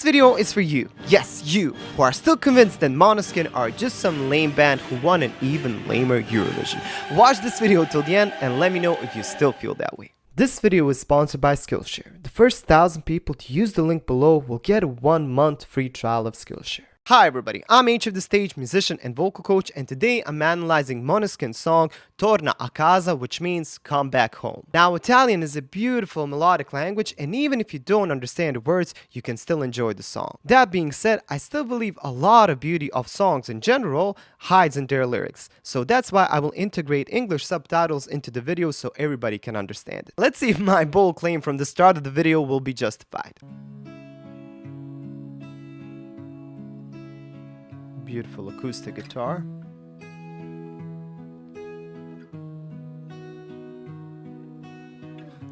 video is for you, yes, you, who are still convinced that Måneskin are just some lame band who won an even lamer Eurovision. Watch this video till the end and let me know if you still feel that way. This video is sponsored by Skillshare. The first 1,000 people to use the link below will get a 1-month free trial of Skillshare. Hi everybody, I'm H of the Stage, musician and vocal coach, and today I'm analyzing Måneskin's song Torna a casa, which means come back home. Now Italian is a beautiful melodic language, and even if you don't understand the words, you can still enjoy the song. That being said, I still believe a lot of beauty of songs in general hides in their lyrics. So that's why I will integrate English subtitles into the video so everybody can understand it. Let's see if my bold claim from the start of the video will be justified. Beautiful acoustic guitar.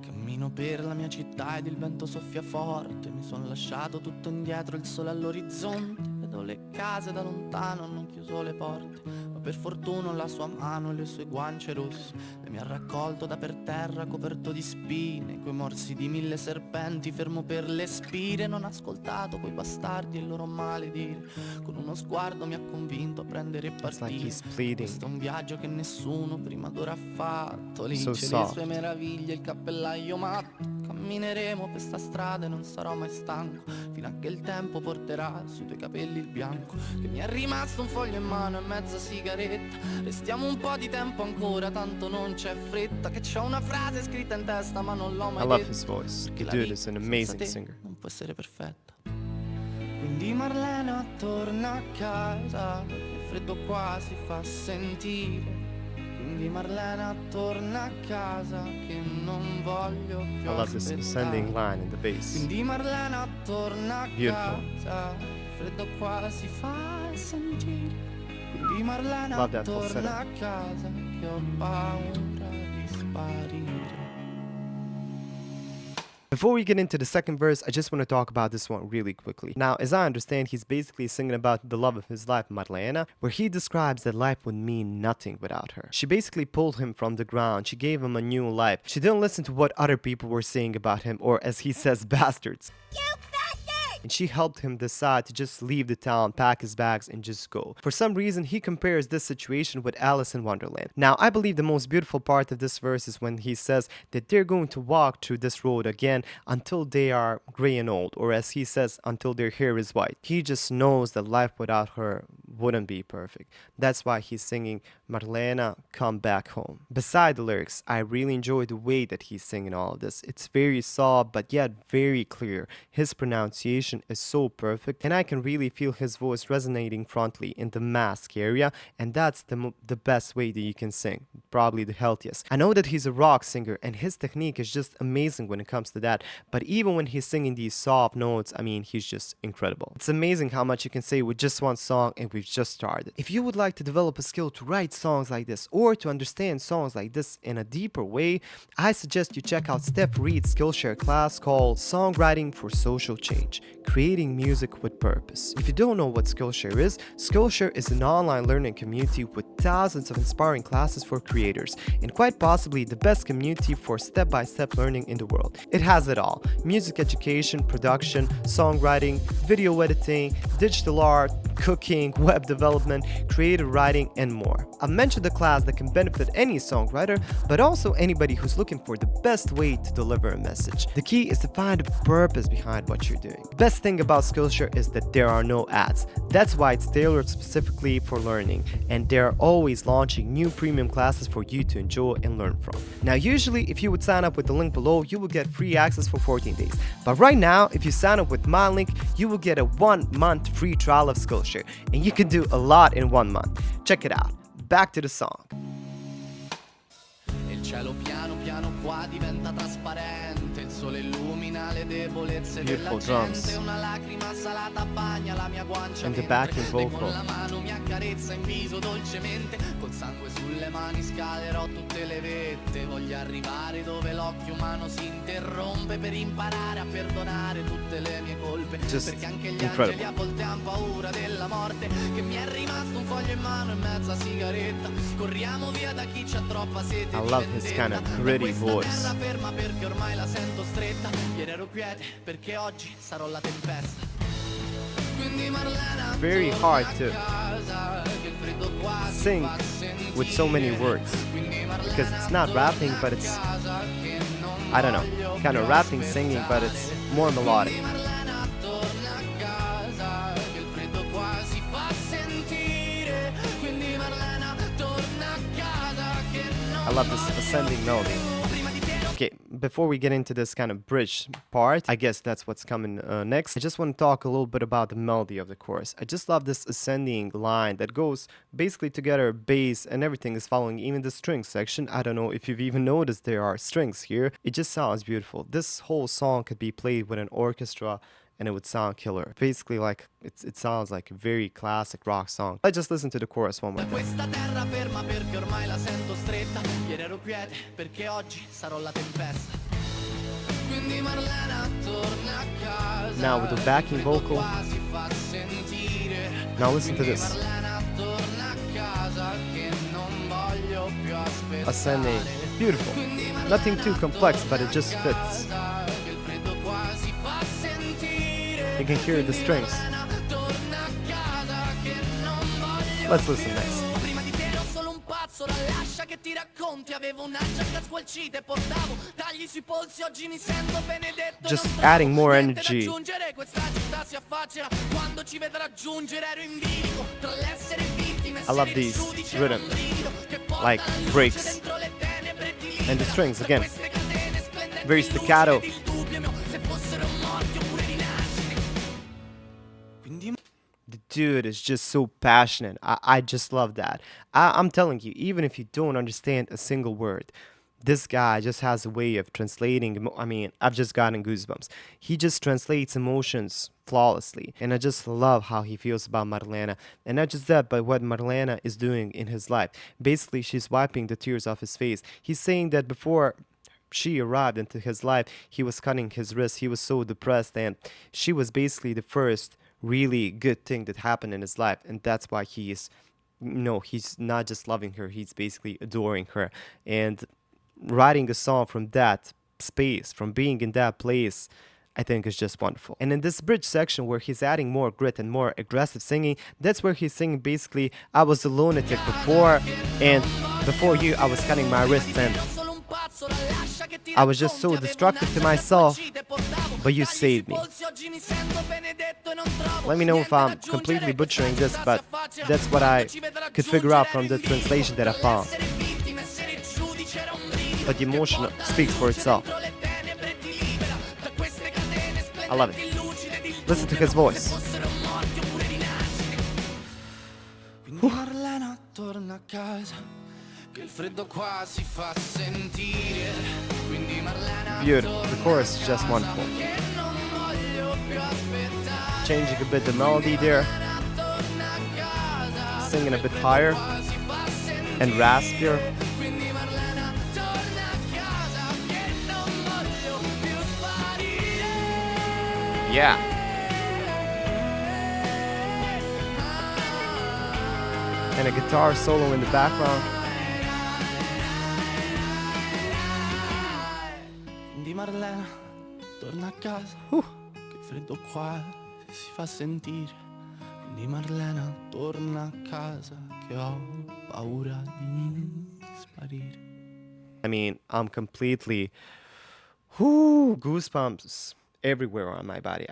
Cammino per la mia città ed il vento soffia forte. Mi son lasciato tutto indietro, il sole all'orizzonte. Vedo le case da lontano, hanno chiuso le porte, ma per fortuna la sua mano e le sue guance rosse le mi ha raccolto da per terra coperto di spine, coi morsi di 1000 serpenti, fermo per le spire. Non ho ascoltato quei bastardi e il loro maledire, con uno sguardo mi ha convinto a prendere e partire. Questo è un viaggio che nessuno prima d'ora ha fatto. Lince le sue meraviglie, il cappellaio matto. Cammineremo per sta strada e non sarò mai stanco, fino a che il tempo porterà sui tuoi capelli il bianco. Che mi è rimasto un foglio in mano e mezza sigaretta. Restiamo un po' di tempo ancora, tanto non c'è fretta. Che c'ho una frase scritta in testa ma non l'ho mai detta. I love his voice. The dude is an amazing singer. Non può essere perfetta. Quindi Marlena torna a casa, il freddo qua si fa sentire. Quindi Marlena torna a casa che non voglio più aspettare. I love this ascending line in the bass. Quindi Marlena torna a casa, il freddo qua si fa sentire. Quindi Marlena torna a casa che ho paura di sparire. Before we get into the second verse, I just want to talk about this one really quickly. Now, as I understand, he's basically singing about the love of his life, Marlena, where he describes that life would mean nothing without her. She basically pulled him from the ground. She gave him a new life. She didn't listen to what other people were saying about him, or as he says, bastards. And she helped him decide to just leave the town, pack his bags, and just go. For some reason, he compares this situation with Alice in Wonderland. Now, I believe the most beautiful part of this verse is when he says that they're going to walk through this road again until they are gray and old, or as he says, until their hair is white. He just knows that life without her wouldn't be perfect. That's why he's singing Marlena, come back home. Beside the lyrics, I really enjoy the way that he's singing all of this. It's very soft, but yet very clear. His pronunciation is so perfect, and I can really feel his voice resonating frontally in the mask area, and that's the best way that you can sing, probably the healthiest. I know that he's a rock singer, and his technique is just amazing when it comes to that, but even when he's singing these soft notes, I mean, he's just incredible. It's amazing how much you can say with just one song, and we've just started. If you would like to develop a skill to write songs like this, or to understand songs like this in a deeper way, I suggest you check out Steph Reed's Skillshare class called Songwriting for Social Change, Creating Music with Purpose. If you don't know what Skillshare is an online learning community with thousands of inspiring classes for creators, and quite possibly the best community for step-by-step learning in the world. It has it all: music education, production, songwriting, video editing, digital art, cooking, web development, creative writing, and more. I've mentioned a class that can benefit any songwriter, but also anybody who's looking for the best way to deliver a message. The key is to find a purpose behind what you're doing. The best thing about Skillshare is that there are no ads. That's why it's tailored specifically for learning, and they're always launching new premium classes for you to enjoy and learn from. Now, usually if you would sign up with the link below, you will get free access for 14 days. But right now, if you sign up with my link, you will get a 1-month free trial of Skillshare, and you can do a lot in 1 month. Check it out. Back to the song. Il cielo piano piano qua diventa trasparente, il sole illumina le debolezze della gente, una lacrima salata bagna la mia guancia mentre con la mano mi accarezza in viso dolcemente, col sangue sulle mani scalerò tutte le vette, voglio arrivare dove l'occhio umano si interrompe per imparare a perdonare tutte le mie colpe, perché anche gli angeli a volte han paura della morte, che mi è rimasto un foglio in mano e mezza sigaretta, corriamo via da chi c'ha troppa sete di vendetta. His kind of gritty voice. Ferma perché ormai la sento stretta. Ieri ero quiete perché oggi sarò la tempesta. very hard to sing with so many words because it's not rapping, but it's, I don't know, kind of rapping, singing, but it's more melodic. I love this ascending melody. Okay, before we get into this kind of bridge part, I guess that's what's coming next. I just want to talk a little bit about the melody of the chorus. I just love this ascending line that goes basically together, bass and everything is following, even the string section. I don't know if you've even noticed there are strings here. It just sounds beautiful. This whole song could be played with an orchestra and it would sound killer. Basically, like, it sounds like a very classic rock song. Let's just listen to the chorus one more time. Questa terra ferma perché ormai la sento stretta. Ieri ero quiete perché oggi sarò la tempesta. Quindi Marlena torna a casa. Now with the backing vocal. Now listen to this. Ascending. Beautiful. Nothing too complex, but it just fits. You can hear the strings. Let's listen next. Just adding more energy. I love these rhythm, like breaks. And the strings again. Very staccato. The dude is just so passionate. I just love that. I'm telling you, even if you don't understand a single word, this guy just has a way of translating. I mean, I've just gotten goosebumps. He just translates emotions flawlessly. And I just love how he feels about Marlena. And not just that, but what Marlena is doing in his life. Basically, she's wiping the tears off his face. He's saying that before she arrived into his life, he was cutting his wrist. He was so depressed, and she was basically the first really good thing that happened in his life. And that's why he's not just loving her, he's basically adoring her. And writing a song from that space, from being in that place, I think is just wonderful. And in this bridge section where he's adding more grit and more aggressive singing, that's where he's singing basically, I was a lunatic before, and before you I was cutting my wrists, and I was just so destructive to myself, but you saved me. Let me know if I'm completely butchering this, but that's what I could figure out from the translation that I found. But the emotion speaks for itself. I love it. Listen to his voice. Beautiful. The chorus is just wonderful. Changing a bit the melody there. Singing a bit higher and raspier. Yeah. And a guitar solo in the background. Di Marlena, torna a casa, che freddo qua si fa sentire. Di Marlena, torna a casa, che ho paura di sparire. I mean, I'm completely goosebumps everywhere on my body.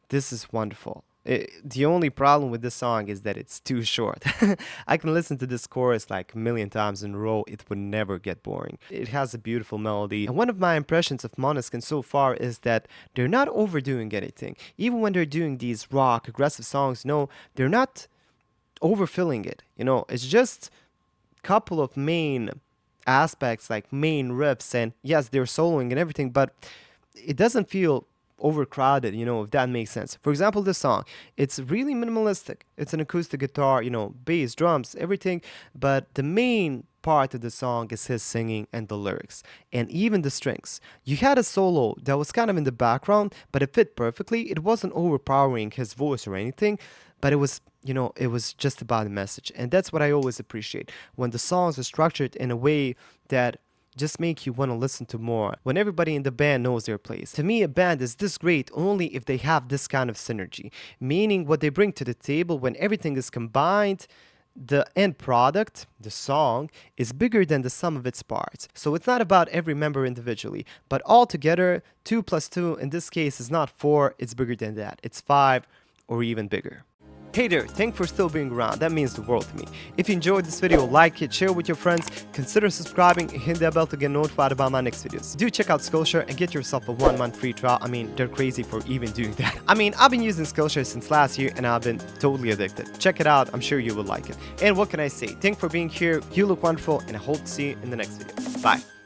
This is wonderful. The only problem with this song is that it's too short. I can listen to this chorus like a million times in a row. It would never get boring. It has a beautiful melody. And one of my impressions of Måneskin so far is that they're not overdoing anything. Even when they're doing these rock, aggressive songs, no, they're not overfilling it. It's just a couple of main aspects, like main riffs, and yes, they're soloing and everything, but it doesn't feel overcrowded, if that makes sense. For example, this song, it's really minimalistic. It's an acoustic guitar, bass, drums, everything, but the main part of the song is his singing and the lyrics, and even the strings. You had a solo that was kind of in the background, but it fit perfectly. It wasn't overpowering his voice or anything, but it was it was just about the message. And that's what I always appreciate, when the songs are structured in a way that just make you want to listen to more when everybody in the band knows their place. To me, a band is this great only if they have this kind of synergy, meaning what they bring to the table when everything is combined. The end product, the song, is bigger than the sum of its parts. So it's not about every member individually, but all together, 2 plus 2 in this case is not 4, it's bigger than that. It's 5 or even bigger. Hey there, thanks for still being around, that means the world to me. If you enjoyed this video, like it, share with your friends, consider subscribing and hit that bell to get notified about my next videos. Do check out Skillshare and get yourself a 1-month free trial. I mean, they're crazy for even doing that. I mean, I've been using Skillshare since last year and I've been totally addicted. Check it out, I'm sure you will like it. And what can I say, thanks for being here, you look wonderful, and I hope to see you in the next video. Bye.